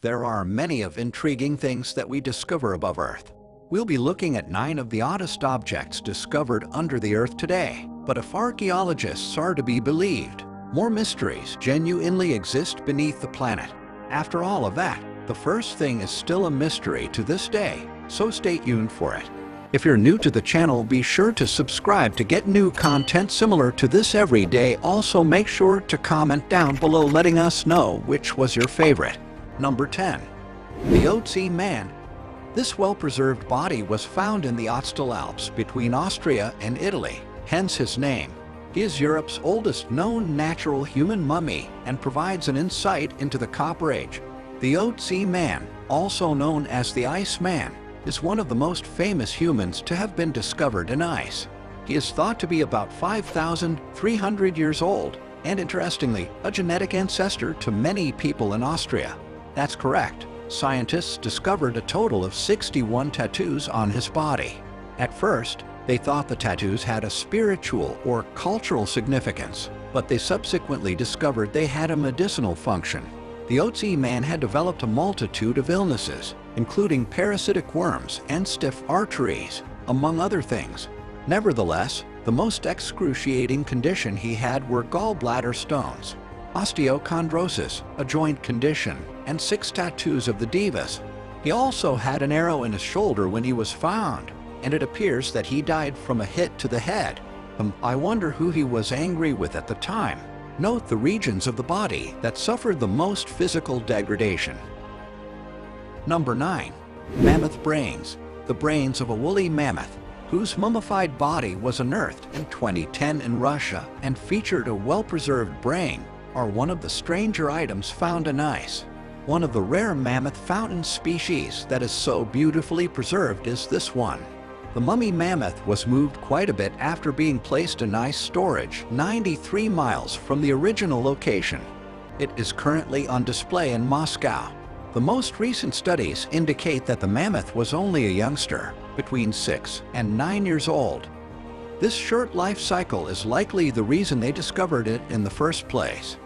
there are many of intriguing things that we discover above Earth. We'll be looking at 9 of the oddest objects discovered under the Earth today. But if archaeologists are to be believed, more mysteries genuinely exist beneath the planet. After all of that, the first thing is still a mystery to this day, so stay tuned for it. If you're new to the channel, be sure to subscribe to get new content similar to this every day. Also, make sure to comment down below letting us know which was your favorite. Number 10. The Otzi Man. This well-preserved body was found in the Ötztal Alps between Austria and Italy, hence his name. He is Europe's oldest known natural human mummy and provides an insight into the Copper Age. The Otzi Man, also known as the Ice Man, is one of the most famous humans to have been discovered in ice. He is thought to be about 5,300 years old, and interestingly, a genetic ancestor to many people in Austria. That's correct. Scientists discovered a total of 61 tattoos on his body. At first, they thought the tattoos had a spiritual or cultural significance, but they subsequently discovered they had a medicinal function. The Otzi Man had developed a multitude of illnesses, including parasitic worms and stiff arteries, among other things. Nevertheless, the most excruciating condition he had were gallbladder stones, osteochondrosis, a joint condition, and 6 tattoos of the divas. He also had an arrow in his shoulder when he was found, and it appears that he died from a hit to the head. I wonder who he was angry with at the time. Note the regions of the body that suffered the most physical degradation. Number 9. Mammoth brains. The brains of a woolly mammoth, whose mummified body was unearthed in 2010 in Russia and featured a well-preserved brain, are one of the stranger items found in ice. One of the rare mammoth fountain species that is so beautifully preserved is this one. The mummy mammoth was moved quite a bit after being placed in ice storage 93 miles from the original location. It is currently on display in Moscow. The most recent studies indicate that the mammoth was only a youngster, between 6 and 9 years old. This short life cycle is likely the reason they discovered it in the first place.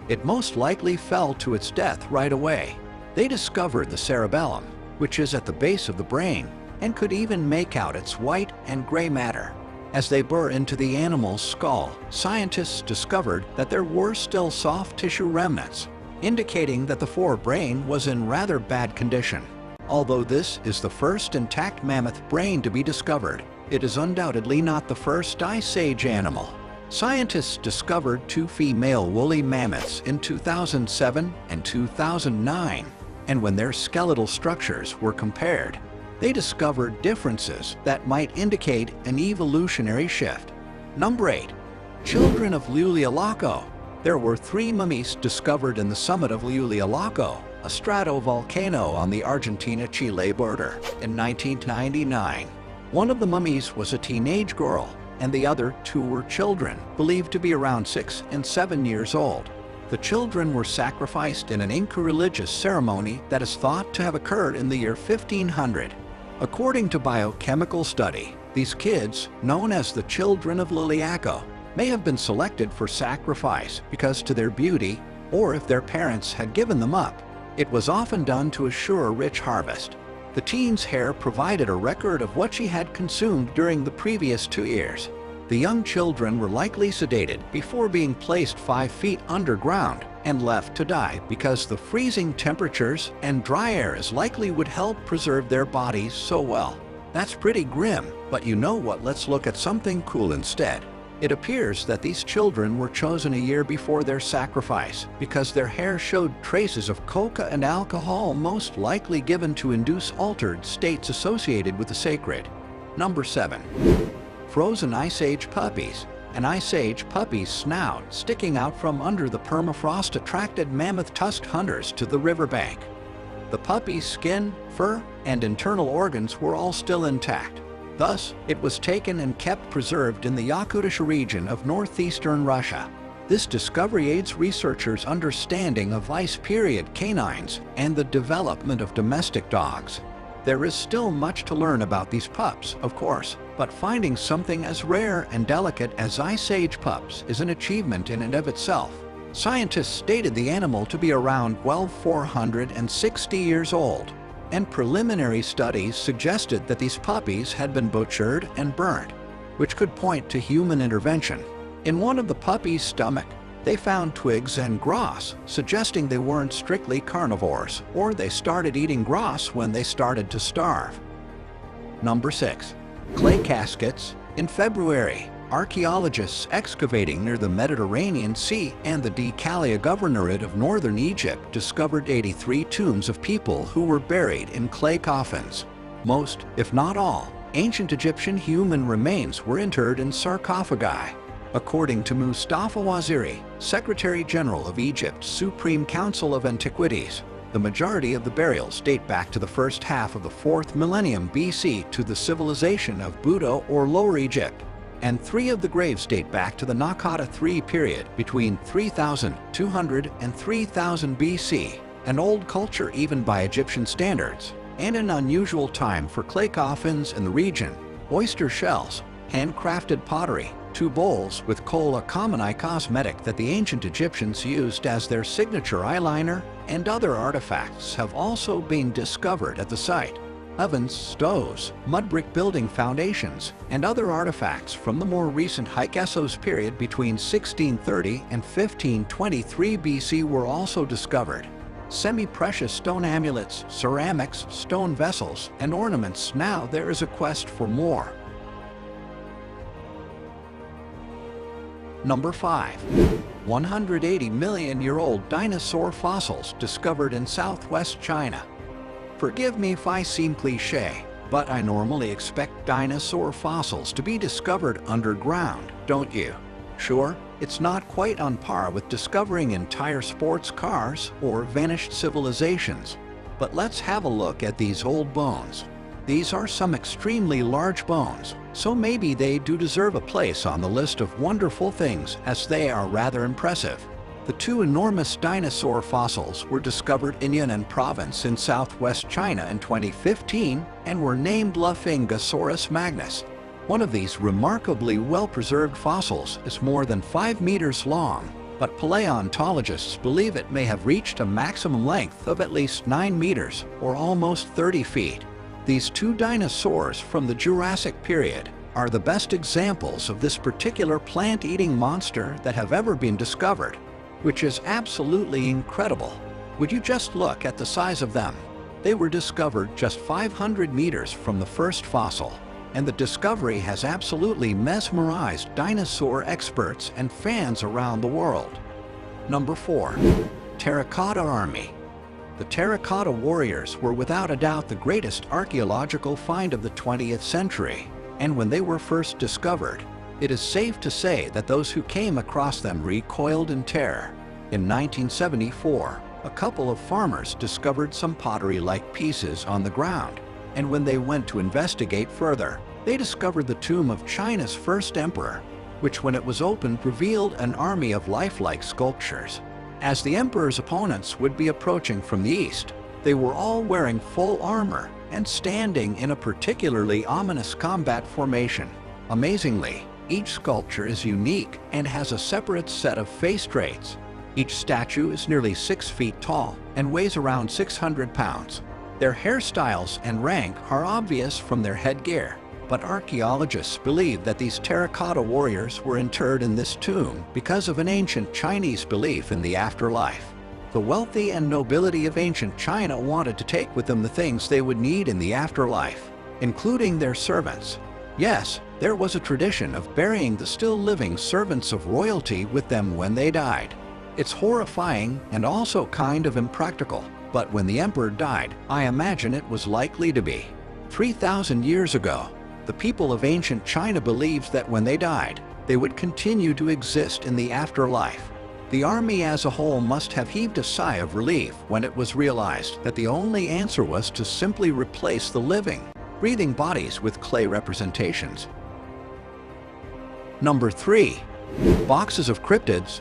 It most likely fell to its death right away. They discovered the cerebellum, which is at the base of the brain, and could even make out its white and gray matter. As they bore into the animal's skull, scientists discovered that there were still soft tissue remnants, indicating that the forebrain was in rather bad condition. Although this is the first intact mammoth brain to be discovered, it is undoubtedly not the first Ice Age animal. Scientists discovered 2 female woolly mammoths in 2007 and 2009, and when their skeletal structures were compared, they discovered differences that might indicate an evolutionary shift. Number 8. Children of Llullaillaco. There were 3 mummies discovered in the summit of Llullaillaco, a stratovolcano on the Argentina-Chile border, in 1999. One of the mummies was a teenage girl, and the other 2 were children, believed to be around 6 and 7 years old. The children were sacrificed in an Inca religious ceremony that is thought to have occurred in the year 1500. According to biochemical study, these kids, known as the Children of Llullaillaco, may have been selected for sacrifice because to their beauty, or if their parents had given them up. It was often done to assure a rich harvest. The teen's hair provided a record of what she had consumed during the previous 2 years. The young children were likely sedated before being placed 5 feet underground and left to die because the freezing temperatures and dry air likely would help preserve their bodies so well. That's pretty grim, but you know what? Let's look at something cool instead. It appears that these children were chosen a year before their sacrifice because their hair showed traces of coca and alcohol, most likely given to induce altered states associated with the sacred. Number 7. Frozen Ice Age puppies. An Ice Age puppy's snout sticking out from under the permafrost attracted mammoth tusked hunters to the riverbank. The puppy's skin, fur, and internal organs were all still intact. Thus, it was taken and kept preserved in the Yakutia region of northeastern Russia. This discovery aids researchers' understanding of ice period canines and the development of domestic dogs. There is still much to learn about these pups, of course, but finding something as rare and delicate as Ice Age pups is an achievement in and of itself. Scientists stated the animal to be around 460 years old, and preliminary studies suggested that these puppies had been butchered and burnt, which could point to human intervention. In one of the puppies' stomach, they found twigs and grass, suggesting they weren't strictly carnivores, or they started eating grass when they started to starve. Number 6. Clay caskets. In February, archaeologists excavating near the Mediterranean Sea and the Dhekelia Governorate of northern Egypt discovered 83 tombs of people who were buried in clay coffins. Most, if not all, ancient Egyptian human remains were interred in sarcophagi. According to Mustafa Waziri, Secretary General of Egypt's Supreme Council of Antiquities, the majority of the burials date back to the first half of the 4th millennium BC to the civilization of Buda or Lower Egypt, and 3 of the graves date back to the Naqada III period between 3200 and 3000 BC, an old culture even by Egyptian standards, and an unusual time for clay coffins in the region. Oyster shells, handcrafted pottery, 2 bowls with kohl, a common eye cosmetic that the ancient Egyptians used as their signature eyeliner, and other artifacts have also been discovered at the site. Ovens, stoves, mud brick building foundations, and other artifacts from the more recent Hyksos period between 1630 and 1523 BC were also discovered. Semi-precious stone amulets, ceramics, stone vessels, and ornaments. Now there is a quest for more. Number 5. 180 million-year-old dinosaur fossils discovered in southwest China. Forgive me if I seem cliché, but I normally expect dinosaur fossils to be discovered underground, don't you? Sure, it's not quite on par with discovering entire sports cars or vanished civilizations, but let's have a look at these old bones. These are some extremely large bones, so maybe they do deserve a place on the list of wonderful things, as they are rather impressive. The 2 enormous dinosaur fossils were discovered in Yunnan province in southwest China in 2015 and were named Laphingosaurus magnus. One of these remarkably well-preserved fossils is more than 5 meters long, but paleontologists believe it may have reached a maximum length of at least 9 meters, or almost 30 feet. These 2 dinosaurs from the Jurassic period are the best examples of this particular plant-eating monster that have ever been discovered, which is absolutely incredible. Would you just look at the size of them? They were discovered just 500 meters from the first fossil, and the discovery has absolutely mesmerized dinosaur experts and fans around the world. Number 4. Terracotta Army. The terracotta warriors were without a doubt the greatest archaeological find of the 20th century, and when they were first discovered, it is safe to say that those who came across them recoiled in terror. In 1974, a couple of farmers discovered some pottery-like pieces on the ground, and when they went to investigate further, they discovered the tomb of China's first emperor, which when it was opened revealed an army of lifelike sculptures. As the emperor's opponents would be approaching from the east, they were all wearing full armor and standing in a particularly ominous combat formation. Amazingly, each sculpture is unique and has a separate set of face traits. Each statue is nearly 6 feet tall and weighs around 600 pounds. Their hairstyles and rank are obvious from their headgear, but archaeologists believe that these terracotta warriors were interred in this tomb because of an ancient Chinese belief in the afterlife. The wealthy and nobility of ancient China wanted to take with them the things they would need in the afterlife, including their servants. Yes, there was a tradition of burying the still living servants of royalty with them when they died. It's horrifying and also kind of impractical, but when the emperor died, I imagine it was likely to be. 3,000 years ago, the people of ancient China believed that when they died, they would continue to exist in the afterlife. The army as a whole must have heaved a sigh of relief when it was realized that the only answer was to simply replace the living, breathing bodies with clay representations. Number 3. Boxes of cryptids.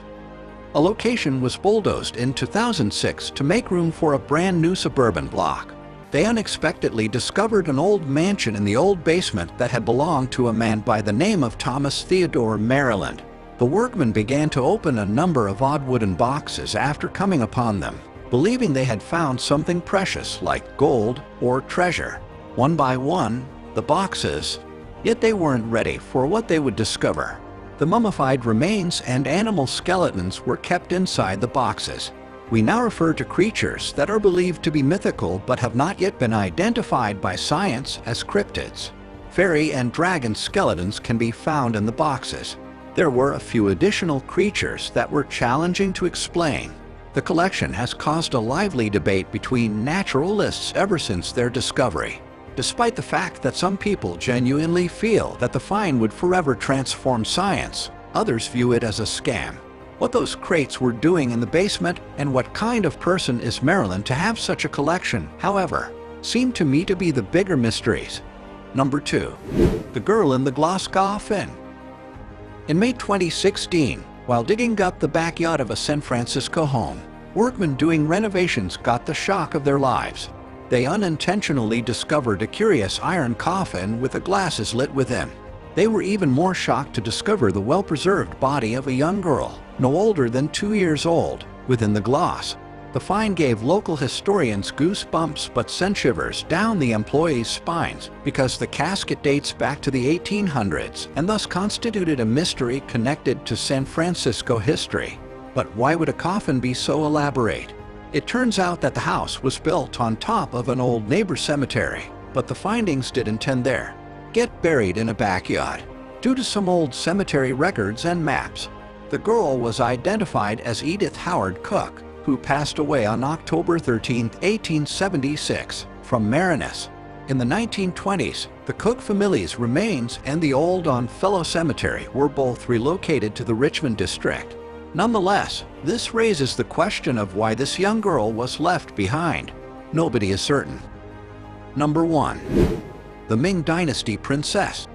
A location was bulldozed in 2006 to make room for a brand new suburban block. They unexpectedly discovered an old mansion in the old basement that had belonged to a man by the name of Thomas Theodore Maryland. The workmen began to open a number of odd wooden boxes after coming upon them, believing they had found something precious like gold or treasure. One by one, the boxes, yet they weren't ready for what they would discover. The mummified remains and animal skeletons were kept inside the boxes. We now refer to creatures that are believed to be mythical but have not yet been identified by science as cryptids. Fairy and dragon skeletons can be found in the boxes. There were a few additional creatures that were challenging to explain. The collection has caused a lively debate between naturalists ever since their discovery. Despite the fact that some people genuinely feel that the find would forever transform science, others view it as a scam. What those crates were doing in the basement and what kind of person is Marilyn to have such a collection, however, seem to me to be the bigger mysteries. Number 2. The Girl in the Glass Coffin. In May 2016, while digging up the backyard of a San Francisco home, workmen doing renovations got the shock of their lives. They unintentionally discovered a curious iron coffin with the glasses lit within. They were even more shocked to discover the well-preserved body of a young girl, no older than 2 years old, within the glass. The find gave local historians goosebumps but sent shivers down the employees' spines because the casket dates back to the 1800s and thus constituted a mystery connected to San Francisco history. But why would a coffin be so elaborate? It turns out that the house was built on top of an old neighbor cemetery, but the findings didn't end there. Get buried in a backyard. Due to some old cemetery records and maps, the girl was identified as Edith Howard Cook, who passed away on October 13, 1876, from Marinus. In the 1920s, the Cook family's remains and the old Longfellow Cemetery were both relocated to the Richmond district. Nonetheless, this raises the question of why this young girl was left behind. Nobody is certain. Number 1. The Ming Dynasty Princess.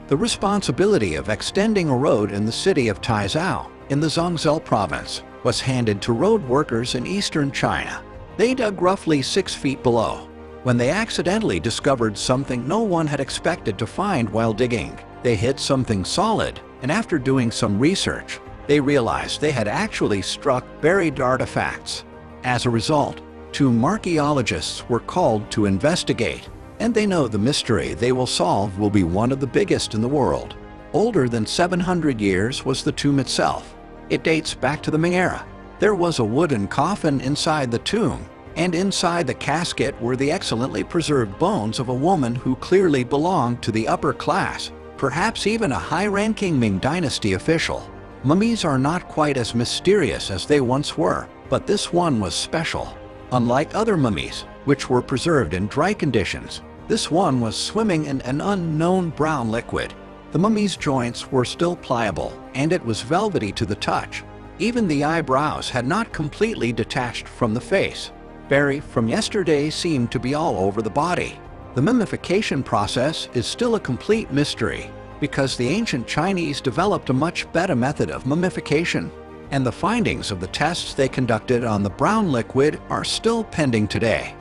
The responsibility of extending a road in the city of Taizhou, in the Zhangzhou province, was handed to road workers in eastern China. They dug roughly 6 feet below, when they accidentally discovered something no one had expected to find while digging. They hit something solid, and after doing some research, they realized they had actually struck buried artifacts. As a result, 2 archaeologists were called to investigate, and they know the mystery they will solve will be one of the biggest in the world. Older than 700 years was the tomb itself. It dates back to the Ming era. There was a wooden coffin inside the tomb, and inside the casket were the excellently preserved bones of a woman who clearly belonged to the upper class, perhaps even a high-ranking Ming Dynasty official. Mummies are not quite as mysterious as they once were, but this one was special. Unlike other mummies, which were preserved in dry conditions, this one was swimming in an unknown brown liquid. The mummy's joints were still pliable, and it was velvety to the touch. Even the eyebrows had not completely detached from the face. Berry from yesterday seemed to be all over the body. The mummification process is still a complete mystery, because the ancient Chinese developed a much better method of mummification, and the findings of the tests they conducted on the brown liquid are still pending today.